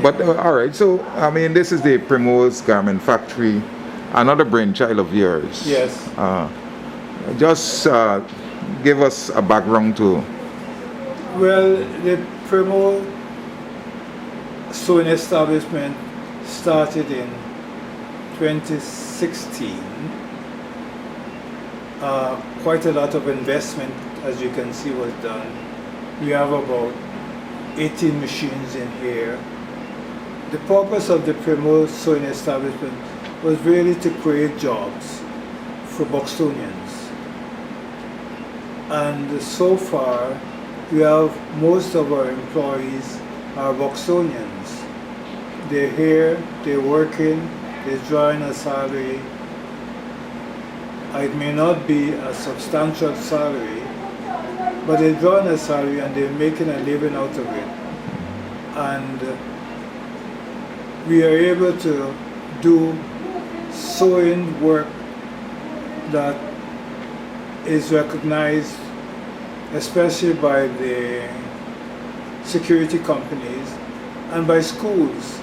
But all right, so I mean, this is the Primrose Garment Factory, another brainchild of yours. Yes. Just give us a background to. Well, the Primo sewing establishment started in 2016. Quite a lot of investment, as you can see, was done. We have about 18 machines in here. The purpose of the Primo sewing establishment was really to create jobs for Buxtonians. And so far, we have most of our employees are Buxtonians. They're here, they're working, they're drawing a salary. It may not be a substantial salary, but they're drawing a salary and they're making a living out of it. And we are able to do sewing work that is recognized, especially by the security companies and by schools.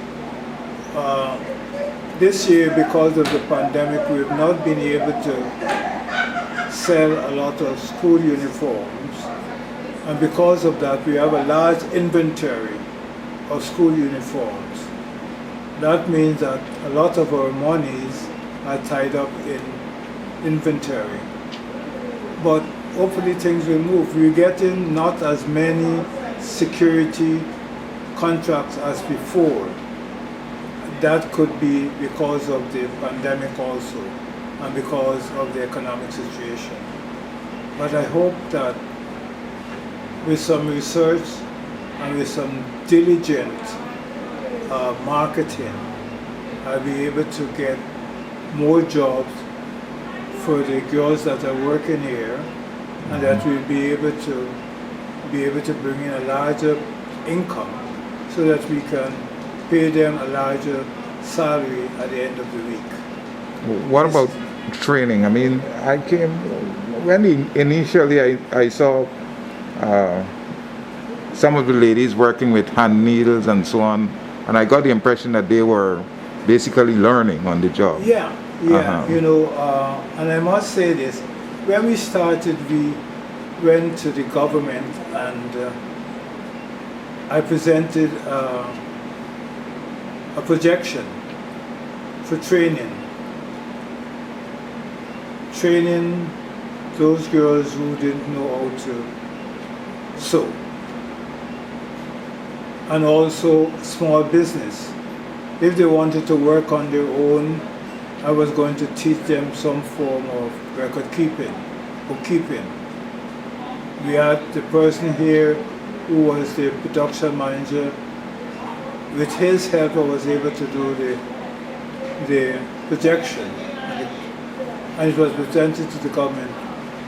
This year, because of the pandemic, we have not been able to sell a lot of school uniforms, and because of that, we have a large inventory of school uniforms. That means that a lot of our monies are tied up in inventory. But hopefully things will move. We're getting not as many security contracts as before. That could be because of the pandemic also, and because of the economic situation. But I hope that with some research and with some diligent marketing, I'll be able to get more jobs for the girls that are working here, and that we'll be able to bring in a larger income so that we can pay them a larger salary at the end of the week. What about training? I mean, I came when initially I saw some of the ladies working with hand needles and so on, and I got the impression that they were basically learning on the job. Yeah, you know, and I must say this, when we started, we went to the government and I presented a projection for training those girls who didn't know how to sew, and also small business. If they wanted to work on their own, I was going to teach them some form of record keeping, bookkeeping. We had the person here who was the production manager. With his help, I was able to do the projection, and it was presented to the government,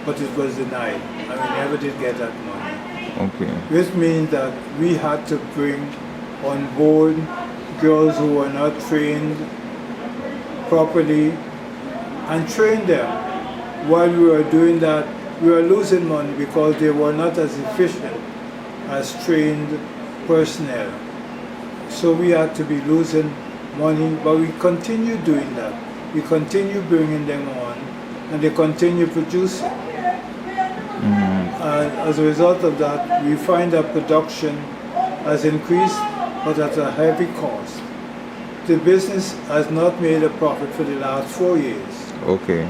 but it was denied, and we never did get that money. Okay. Which means that we had to bring on board girls who were not trained properly and train them. While we were doing that, we were losing money because they were not as efficient as trained personnel. So we had to be losing money, but we continued doing that. We continued bringing them on, and they continue producing. And as a result of that, we find that production has increased, but at a heavy cost. The business has not made a profit for the last 4 years. Okay.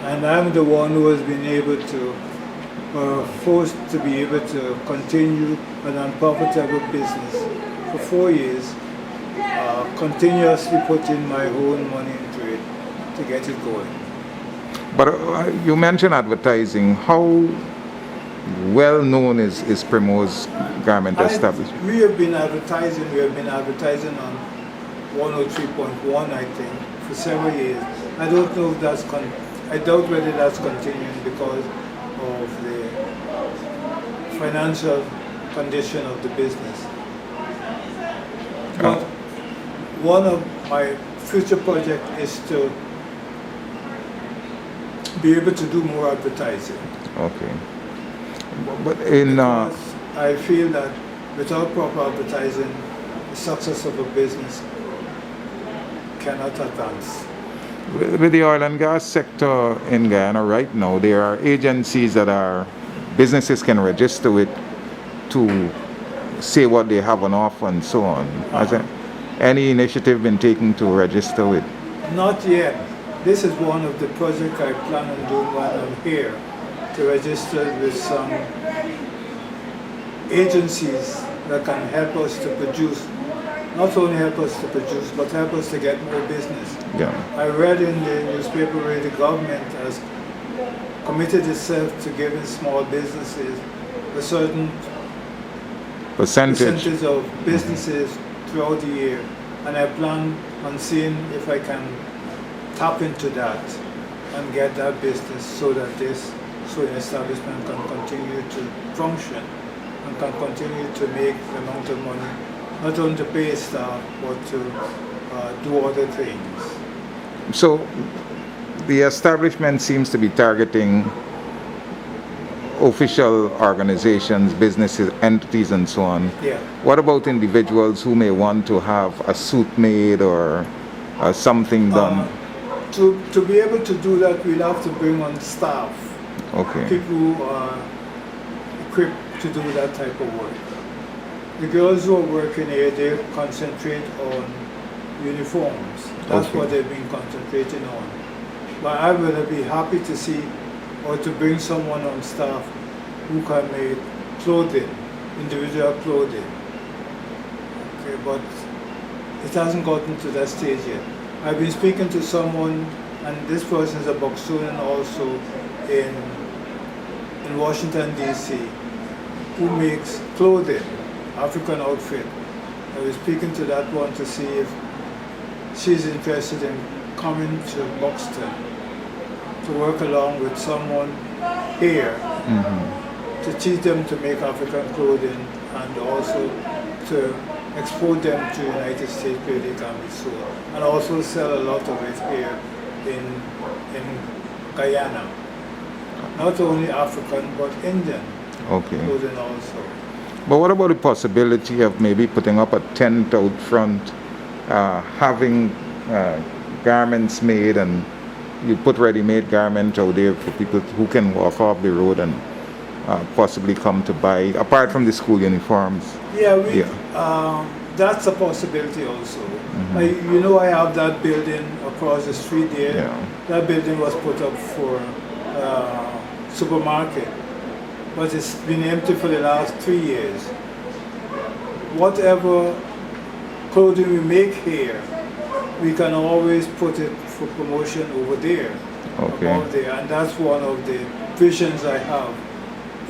And I'm the one who has been able to, forced to be able to continue an unprofitable business for 4 years, continuously putting my own money into it to get it going. But you mentioned advertising. How well known is Primrose Garment Establishment? We have been advertising. We have been advertising on 103.1, I think, for several years. I don't know if that's I doubt whether that's continuing because of the financial condition of the business. But one of my future projects is to be able to do more advertising. Okay. But in I feel that without proper advertising, the success of a business cannot advance. With the oil and gas sector in Guyana right now, there are agencies that are businesses can register with to say what they have on offer and so on. Has any initiative been taken to register with? Not yet. This is one of the projects I plan on doing while I'm here, to register with some agencies that can help us to produce, not only help us to produce, but help us to get more business. Yeah. I read in the newspaper where the government has committed itself to giving small businesses a certain percentage of businesses throughout the year, and I plan on seeing if I can tap into that and get that business so that this sewing establishment can continue to function and can continue to make the amount of money, not only to pay staff but to do other things. So the establishment seems to be targeting official organizations, businesses, entities, and so on. Yeah. What about individuals who may want to have a suit made or something done? To be able to do that, we'll have to bring on staff, Okay. people who are equipped to do that type of work. The girls who are working here, they concentrate on uniforms. That's Okay. what they've been concentrating on. But I would be happy to see or to bring someone on staff who can make clothing, individual clothing. Okay, but it hasn't gotten to that stage yet. I've been speaking to someone, and this person is a Buxton also in Washington, D.C., who makes clothing, African outfit. I was speaking to that one to see if she's interested in coming to Buxton to work along with someone here to teach them to make African clothing and also to export them to the United States where they can be sold, and also sell a lot of it here in Guyana. Not only African but Indian clothing also. But what about the possibility of maybe putting up a tent out front, having garments made, and you put ready-made garments out there for people who can walk off the road and possibly come to buy, apart from the school uniforms? That's a possibility also. I have that building across the street there. Yeah. That building was put up for supermarket, but it's been empty for the last 3 years. Whatever clothing we make here, we can always put it for promotion over there. Above there, and that's one of the visions I have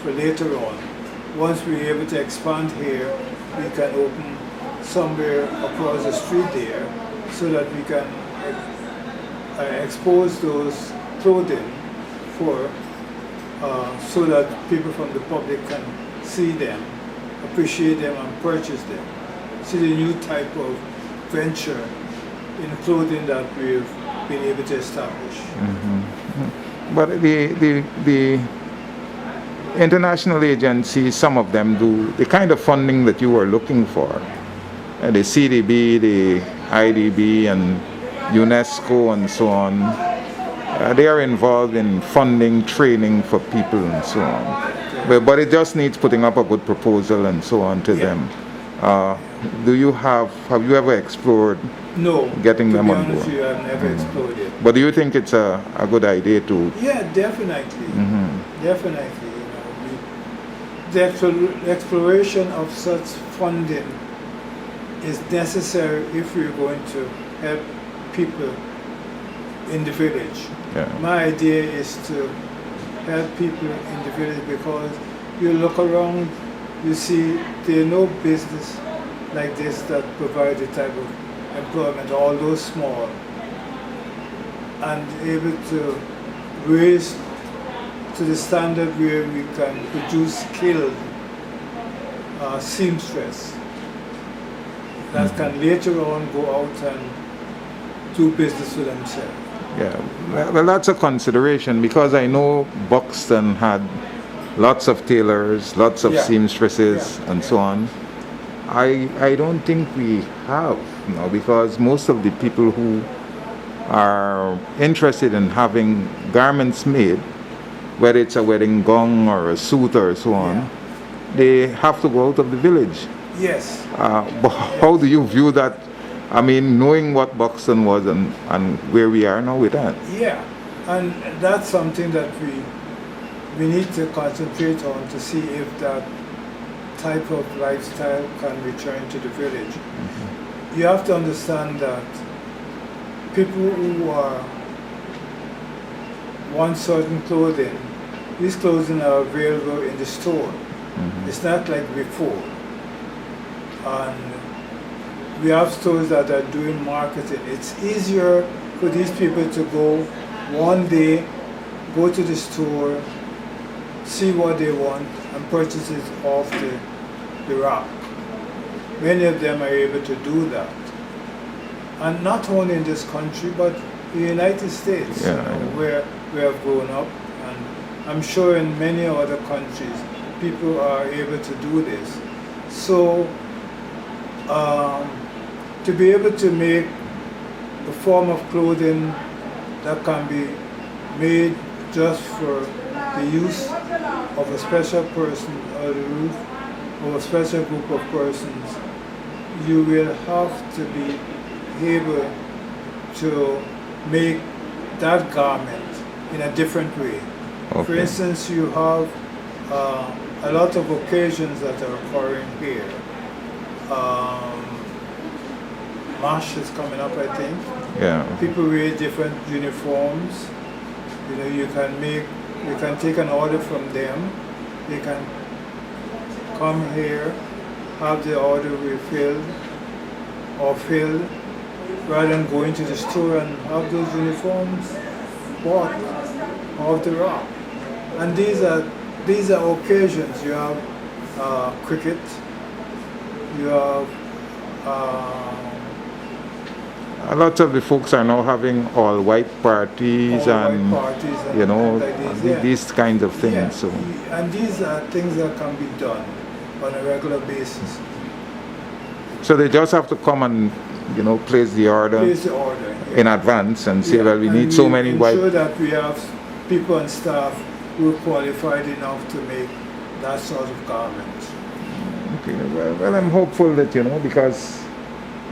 for later on. Once we're able to expand here, we can open somewhere across the street there so that we can expose those clothing for so that people from the public can see them, appreciate them, and purchase them. See the new type of venture in clothing that we've been able to establish. But the international agencies, some of them do the kind of funding that you were looking for. The CDB, the IDB, and UNESCO, and so on. They are involved in funding training for people and so on. But it just needs putting up a good proposal and so on to them. Have you ever explored getting them on board? No, I've never explored it. But do you think it's a good idea to? Yeah, definitely. Definitely. The exploration of such funding is necessary if we're going to help people in the village. Yeah. My idea is to help people in the village because you look around, you see there are no business like this that provide the type of employment, although small, and able to raise to the standard where we can produce skilled seamstress that can later on go out and do business for themselves. Yeah, well, that's a consideration because I know Buxton had lots of tailors, lots of seamstresses, and so on. I don't think we have, because most of the people who are interested in having garments made, whether it's a wedding gown or a suit or so on, they have to go out of the village. Yes. But how do you view that? I mean, knowing what Buxton was and where we are now with that. Yeah, and that's something that we need to concentrate on to see if that type of lifestyle can return to the village. You have to understand that people who want certain clothing, these clothing are available in the store. It's not like before. And we have stores that are doing marketing. It's easier for these people to go one day, go to the store, see what they want, and purchase it off the rack. Many of them are able to do that. And not only in this country, but the United States, where we have grown up. And I'm sure in many other countries, people are able to do this. So, to be able to make a form of clothing that can be made just for the use of a special person or the use of a special group of persons, you will have to be able to make that garment in a different way. Okay. For instance, you have a lot of occasions that are occurring here. MASH is coming up, I think. Yeah. People wear different uniforms. You know, you can take an order from them. They can come here, have the order refilled or filled, rather than going to the store and have those uniforms bought off the rack. And these are occasions. You have cricket. You have a lot of the folks are now having all white parties and you know, like these kinds of things. Yeah. So. And these are things that can be done on a regular basis. So they just have to come and, you know, place the order in advance and say, well, we need so many white. Ensure that we have people and staff who are qualified enough to make that sort of garment. Okay. Well, I'm hopeful that, you know, because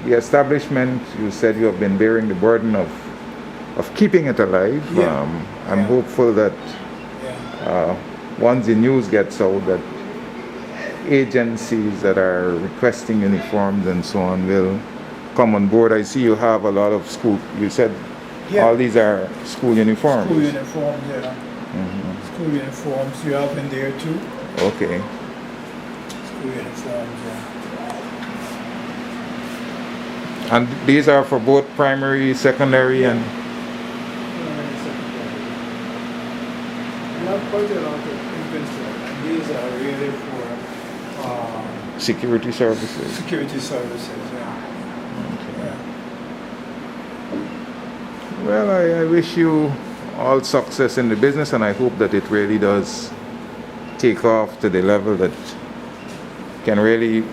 the establishment, you said you have been bearing the burden of keeping it alive. I'm hopeful that once the news gets out that agencies that are requesting uniforms and so on will come on board. I see you have a lot of school, you said all these are school uniforms. School uniforms, yeah. School uniforms you have in there too. Okay. School uniforms, yeah. And these are for both primary, secondary, and... Primary, secondary. We have quite a lot of inventory, and these are really for... security services. Security services, yeah. Okay. Yeah. Well, I wish you all success in the business, and I hope that it really does take off to the level that can really...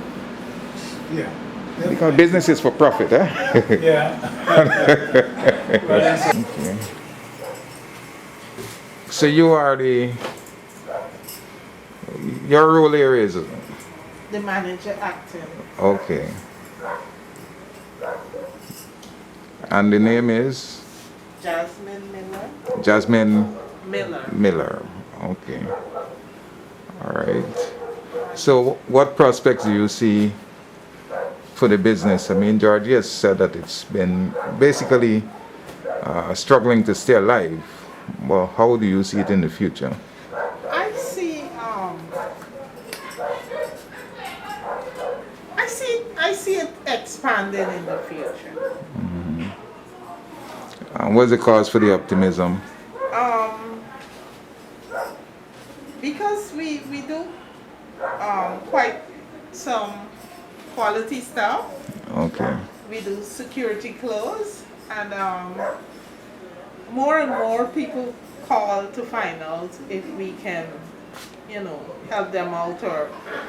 Yeah. Because business is for profit, eh? Yeah. Okay. So you are your role here is? The manager acting. Okay. And the name is? Jasmine Miller. Jasmine Miller. Miller. Okay. All right. So what prospects do you see for the business? I mean, George has said that it's been basically struggling to stay alive. Well, how do you see it in the future? I see it expanding in the future. And what's the cause for the optimism? Because we do quite some quality stuff. Okay. We do security clothes, and more and more people call to find out if we can you know, help them out or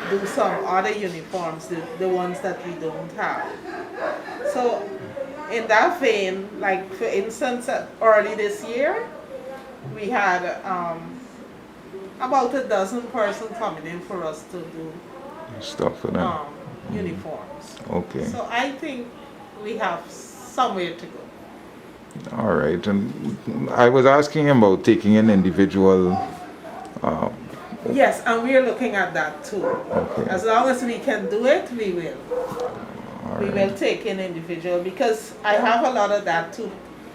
do some other uniforms, the ones that we don't have. So in that vein, like for instance, early this year, we had about a dozen persons coming in for us to do Stuff for them. uniforms. Okay. So I think we have somewhere to go. All right. And I was asking him about taking in individual. Yes, and we're looking at that too. Okay. As long as we can do it, we will. All We right. will take in individual because I have a lot of that too.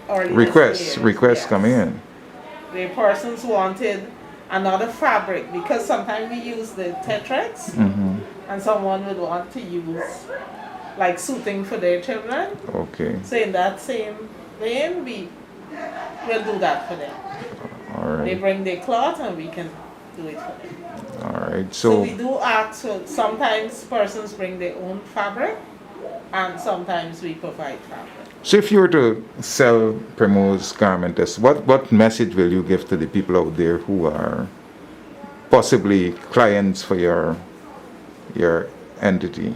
Early this Requests. year. Requests Yes. coming in. The persons wanted another fabric because sometimes we use the Tetrax Mm-hmm. and someone would want to use like suiting for their children. Okay. So in that same vein, we will do that for them. All They right. bring their cloth and we can do it for them. All right. So So we do ask, so sometimes persons bring their own fabric and sometimes we provide fabric. So if you were to sell Primo's garmentess, what message will you give to the people out there who are possibly clients for your entity?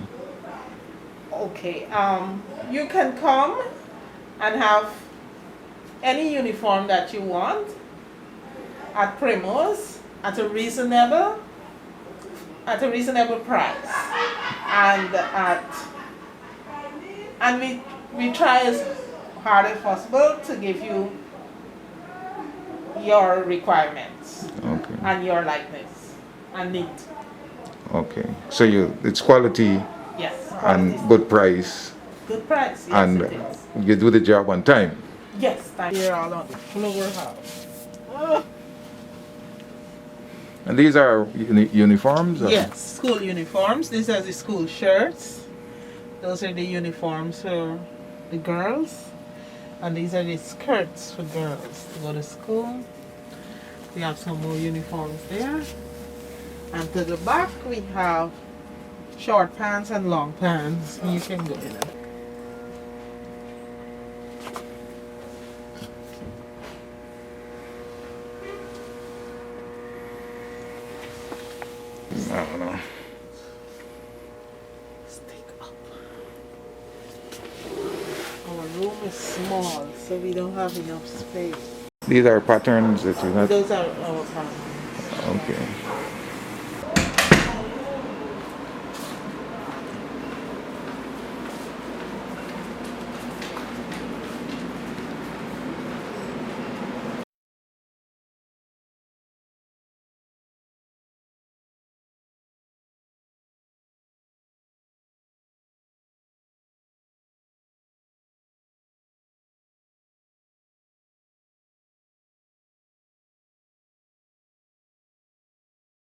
Okay, you can come and have any uniform that you want at Primo's at a reasonable price, and we try as hard as possible to give you your requirements Okay. and your likeness and need. Okay. So it's quality Yes, and quality. good price, Good price. Yes, and it is. you do the job on time. Yes, thank you. Here all on the floor house. And these are uniforms? or- Yes, school uniforms. These are the school shirts. Those are the uniforms for the girls. And these are the skirts for girls to go to school. We have some more uniforms there. And to the back we have short pants and long pants. You can go in it. I don't know. Stick up. Our room is small, so we don't have enough space. These are patterns that you have. Those are our pants. Okay.